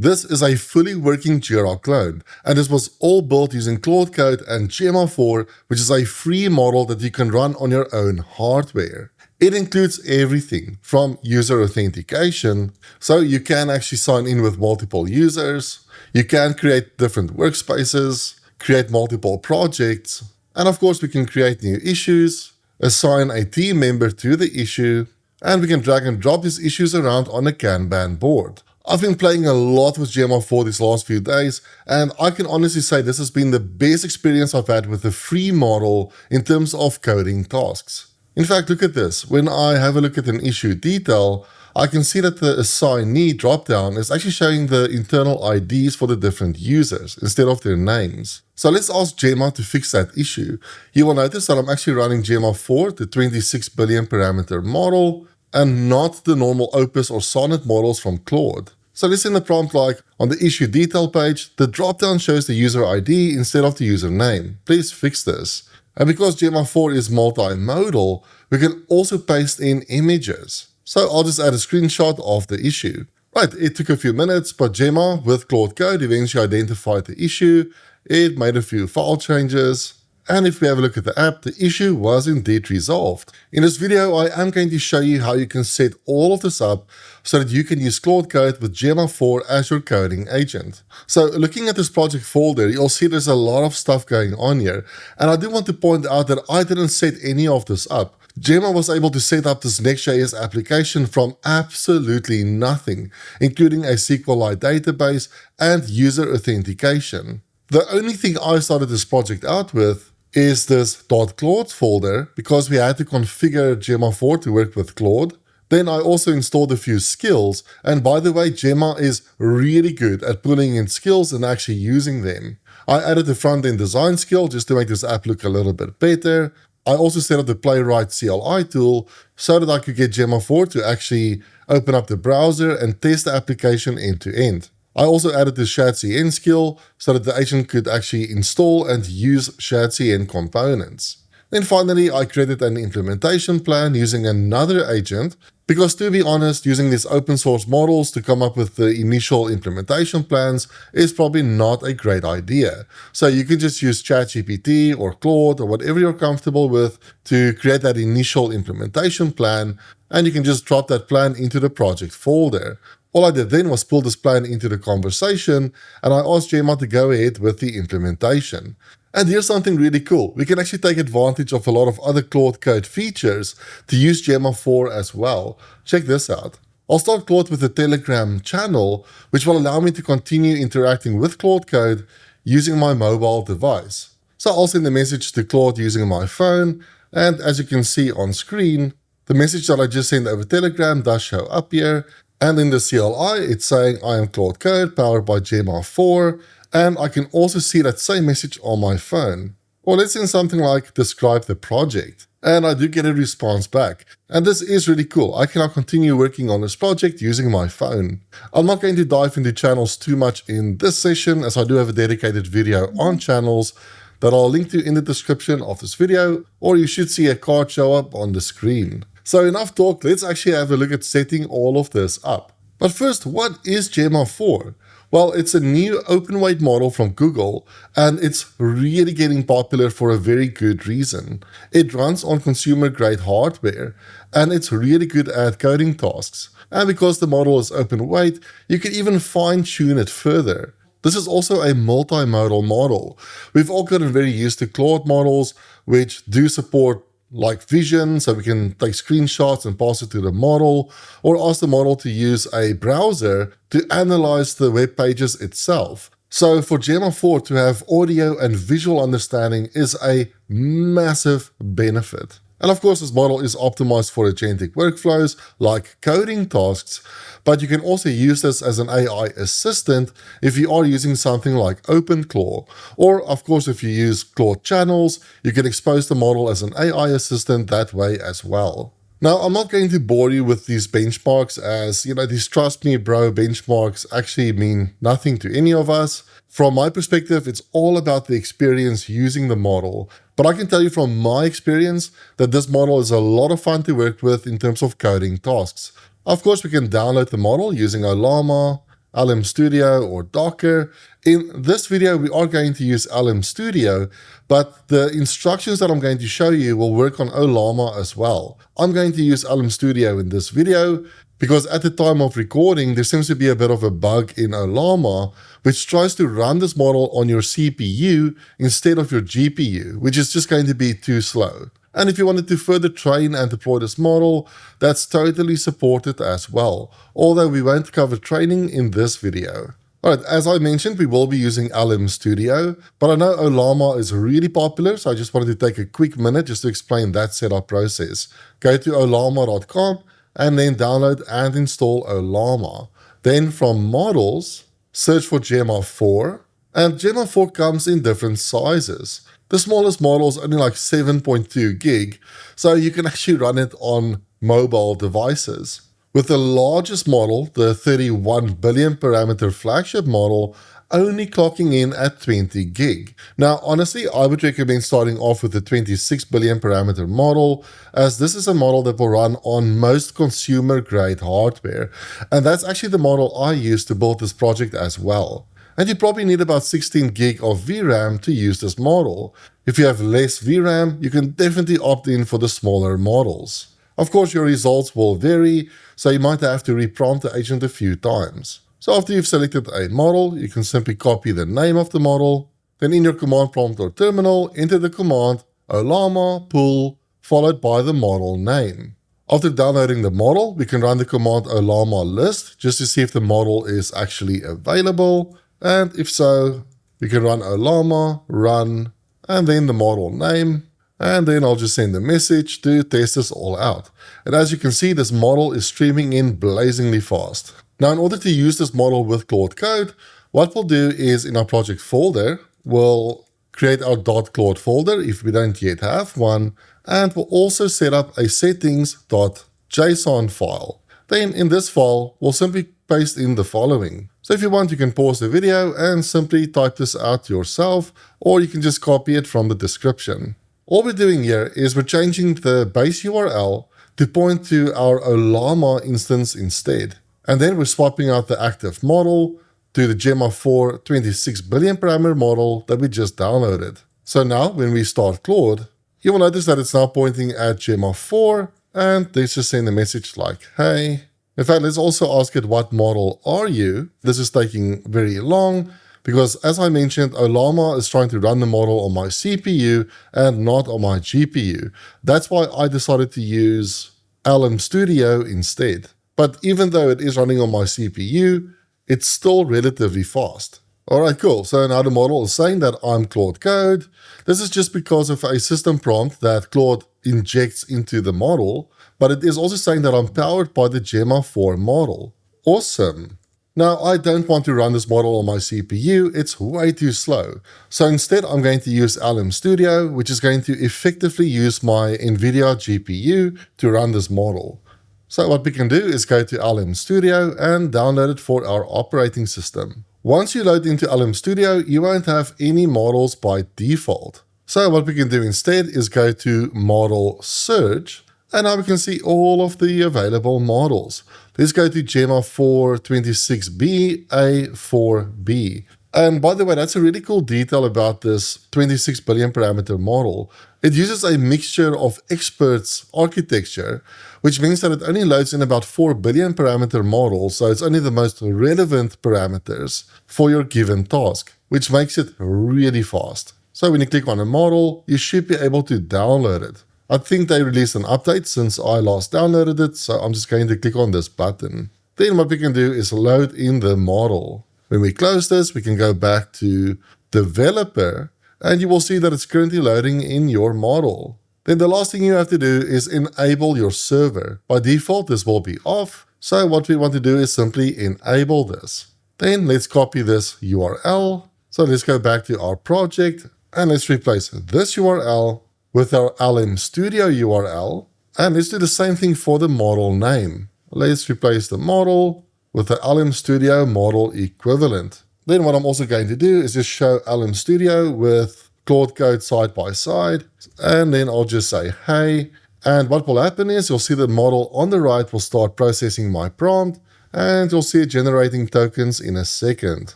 This is a fully working Jira clone, and this was all built using Claude Code and Gemma 4, which is a free model that you can run on your own hardware. It includes everything from user authentication, so you can actually sign in with multiple users, you can create different workspaces, create multiple projects, and of course we can create new issues, assign a team member to the issue, and we can drag and drop these issues around on a Kanban board. I've been playing a lot with Gemma 4 these last few days, and I can honestly say this has been the best experience I've had with the free model in terms of coding tasks. In fact, look at this. When I have a look at an issue detail, I can see that the assignee dropdown is actually showing the internal IDs for the different users instead of their names. So let's ask Gemma to fix that issue. You will notice that I'm actually running Gemma 4, the 26 billion parameter model, and not the normal Opus or Sonnet models from Claude. So let's send the prompt like, on the issue detail page, the dropdown shows the user ID instead of the username. Please fix this. And because Gemma 4 is multimodal, we can also paste in images. So I'll just add a screenshot of the issue. Right, it took a few minutes, but Gemma with Claude Code eventually identified the issue. It made a few file changes. And if we have a look at the app, the issue was indeed resolved. In this video, I am going to show you how you can set all of this up so that you can use Claude Code with Gemma 4 as your coding agent. So looking at this project folder, you'll see there's a lot of stuff going on here. And I do want to point out that I didn't set any of this up. Gemma was able to set up this Next.js application from absolutely nothing, including a SQLite database and user authentication. The only thing I started this project out with is this .claude folder because we had to configure Gemma 4 to work with Claude. Then I also installed a few skills, and by the way, Gemma is really good at pulling in skills and actually using them. I added the front-end design skill just to make this app look a little bit better. I also set up the Playwright CLI tool so that I could get Gemma 4 to actually open up the browser and test the application end to end. I also added the ShadCN skill so that the agent could actually install and use ShadCN components. Then finally, I created an implementation plan using another agent because, to be honest, using these open source models to come up with the initial implementation plans is probably not a great idea. So you can just use ChatGPT or Claude or whatever you're comfortable with to create that initial implementation plan, and you can just drop that plan into the project folder. All I did then was pull this plan into the conversation, and I asked Gemma to go ahead with the implementation. And here's something really cool. We can actually take advantage of a lot of other Claude Code features to use Gemma 4 as well. Check this out. I'll start Claude with a Telegram channel, which will allow me to continue interacting with Claude Code using my mobile device. So I'll send a message to Claude using my phone, and as you can see on screen, the message that I just sent over Telegram does show up here. And in the CLI, it's saying I am Claude Code powered by Gemma 4, and I can also see that same message on my phone. Or let's send something like describe the project. And I do get a response back. And this is really cool. I can now continue working on this project using my phone. I'm not going to dive into channels too much in this session, as I do have a dedicated video on channels that I'll link to in the description of this video, or you should see a card show up on the screen. So enough talk, let's actually have a look at setting all of this up. But first, what is Gemma 4? Well, it's a new open weight model from Google, and it's really getting popular for a very good reason. It runs on consumer-grade hardware, and it's really good at coding tasks. And because the model is open weight, you can even fine-tune it further. This is also a multimodal model. We've all gotten very used to Claude models, which do support like vision, so we can take screenshots and pass it to the model, or ask the model to use a browser to analyze the web pages itself. So for Gemma 4 to have audio and visual understanding is a massive benefit. And of course, this model is optimized for agentic workflows like coding tasks, but you can also use this as an AI assistant if you are using something like OpenClaw. Or of course, if you use Claude channels, you can expose the model as an AI assistant that way as well. Now, I'm not going to bore you with these benchmarks as, these trust me bro benchmarks actually mean nothing to any of us. From my perspective, it's all about the experience using the model. But I can tell you from my experience that this model is a lot of fun to work with in terms of coding tasks. Of course, we can download the model using Ollama, LM Studio or Docker. In this video, we are going to use LM Studio, but the instructions that I'm going to show you will work on Ollama as well. I'm going to use LM Studio in this video because at the time of recording, there seems to be a bit of a bug in Ollama, which tries to run this model on your CPU instead of your GPU, which is just going to be too slow. And if you wanted to further train and deploy this model, that's totally supported as well, although we won't cover training in this video. Alright, as I mentioned, we will be using LM Studio, but I know Ollama is really popular, so I just wanted to take a quick minute just to explain that setup process. Go to ollama.com and then download and install Ollama. Then from models, search for Gemma 4, and Gemma 4 comes in different sizes. The smallest model is only like 7.2 gig, so you can actually run it on mobile devices. With the largest model, the 31 billion parameter flagship model, only clocking in at 20 gig. Now, honestly, I would recommend starting off with the 26 billion parameter model, as this is a model that will run on most consumer-grade hardware, and that's actually the model I used to build this project as well. And you probably need about 16 gig of VRAM to use this model. If you have less VRAM, you can definitely opt in for the smaller models. Of course, your results will vary, so you might have to reprompt the agent a few times. So after you've selected a model, you can simply copy the name of the model. Then in your command prompt or terminal, enter the command Ollama pool followed by the model name. After downloading the model, we can run the command Ollama list just to see if the model is actually available. And if so, we can run Ollama, run, and then the model name. And then I'll just send a message to test this all out. And as you can see, this model is streaming in blazingly fast. Now, in order to use this model with Claude Code, what we'll do is in our project folder, we'll create our .claude folder if we don't yet have one. And we'll also set up a settings.json file. Then in this file, we'll simply paste in the following. So if you want, you can pause the video and simply type this out yourself, or you can just copy it from the description. All we're doing here is we're changing the base URL to point to our Ollama instance instead. And then we're swapping out the active model to the Gemma 4 26 billion parameter model that we just downloaded. So now when we start Claude, you will notice that it's now pointing at Gemma 4, and let's just send a message like, hey. In fact, let's also ask it, what model are you? This is taking very long because, as I mentioned, Ollama is trying to run the model on my CPU and not on my GPU. That's why I decided to use LM Studio instead. But even though it is running on my CPU, it's still relatively fast. Alright, cool. So now the model is saying that I'm Claude Code. This is just because of a system prompt that Claude injects into the model, but it is also saying that I'm powered by the Gemma 4 model. Awesome. Now, I don't want to run this model on my CPU. It's way too slow. So instead, I'm going to use LM Studio, which is going to effectively use my NVIDIA GPU to run this model. So what we can do is go to LM Studio and download it for our operating system. Once you load into LM Studio, you won't have any models by default. So what we can do instead is go to Model Search, and now we can see all of the available models. Let's go to Gemma 4 26B A4B. And by the way, that's a really cool detail about this 26 billion parameter model. It uses a mixture of experts architecture, which means that it only loads in about 4 billion parameter models, so it's only the most relevant parameters for your given task, which makes it really fast. So when you click on a model, you should be able to download it. I think they released an update since I last downloaded it, so I'm just going to click on this button. Then what we can do is load in the model. When we close this, we can go back to Developer, and you will see that it's currently loading in your model. Then the last thing you have to do is enable your server. By default, this will be off, so what we want to do is simply enable this. Then let's copy this URL. So let's go back to our project, and let's replace this URL with our LM Studio URL, and let's do the same thing for the model name. Let's replace the model with the LM Studio model equivalent. Then what I'm also going to do is just show LM Studio with Claude Code side by side, and then I'll just say, hey, and what will happen is you'll see the model on the right will start processing my prompt, and you'll see it generating tokens in a second.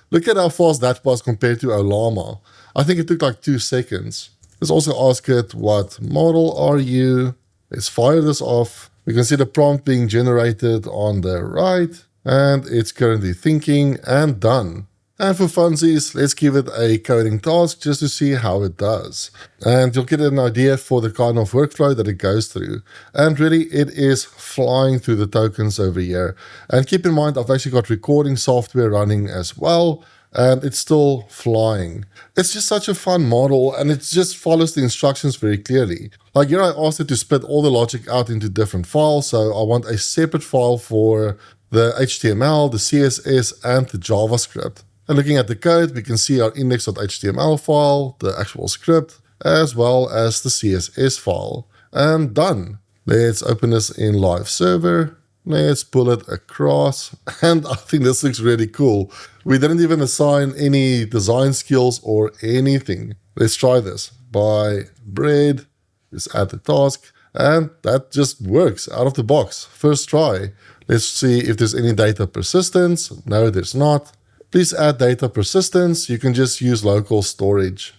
Look at how fast that was compared to Ollama. I think it took like 2 seconds. Let's also ask it, what model are you? Let's fire this off. We can see the prompt being generated on the right, and it's currently thinking, and done. And for funsies, let's give it a coding task just to see how it does. And you'll get an idea for the kind of workflow that it goes through. And really, it is flying through the tokens over here. And keep in mind, I've actually got recording software running as well, and it's still flying. It's just such a fun model, and it just follows the instructions very clearly. Like here, I asked it to split all the logic out into different files, so I want a separate file for the HTML, the CSS, and the JavaScript. And looking at the code, we can see our index.html file, the actual script, as well as the CSS file. And done. Let's open this in live server. Let's pull it across. And I think this looks really cool. We didn't even assign any design skills or anything. Let's try this. Buy bread. Let's add the task. And that just works out of the box. First try. Let's see if there's any data persistence. No, there's not. Please add data persistence. You can just use local storage.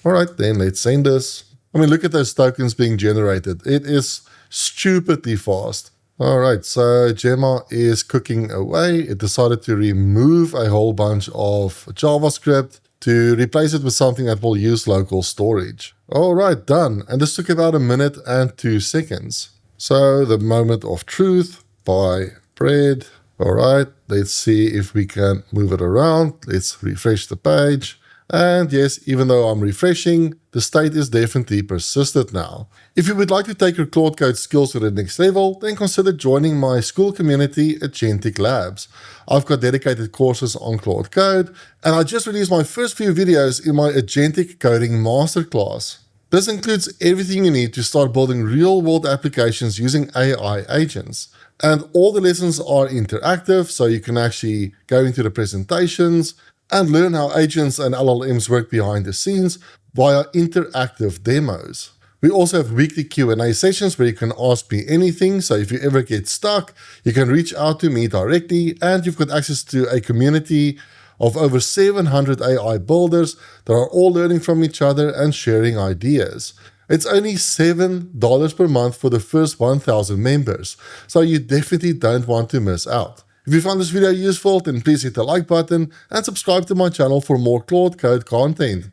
All right, then let's send this. I mean, look at those tokens being generated. It is stupidly fast. All right, so Gemma is cooking away. It decided to remove a whole bunch of JavaScript to replace it with something that will use local storage. All right, done. And this took about 1 minute and 2 seconds. So the moment of truth, buy bread. All right, let's see if we can move it around. Let's refresh the page. And yes, even though I'm refreshing, the state is definitely persisted now. If you would like to take your Claude Code skills to the next level, then consider joining my Skool community, Agentic Labs. I've got dedicated courses on Claude Code, and I just released my first few videos in my Agentic Coding Masterclass. This includes everything you need to start building real-world applications using AI agents. And all the lessons are interactive, so you can actually go into the presentations and learn how agents and LLMs work behind the scenes via interactive demos. We also have weekly Q&A sessions where you can ask me anything, so if you ever get stuck, you can reach out to me directly, and you've got access to a community of over 700 AI builders that are all learning from each other and sharing ideas. It's only $7 per month for the first 1,000 members, so you definitely don't want to miss out. If you found this video useful, then please hit the like button and subscribe to my channel for more Claude Code content.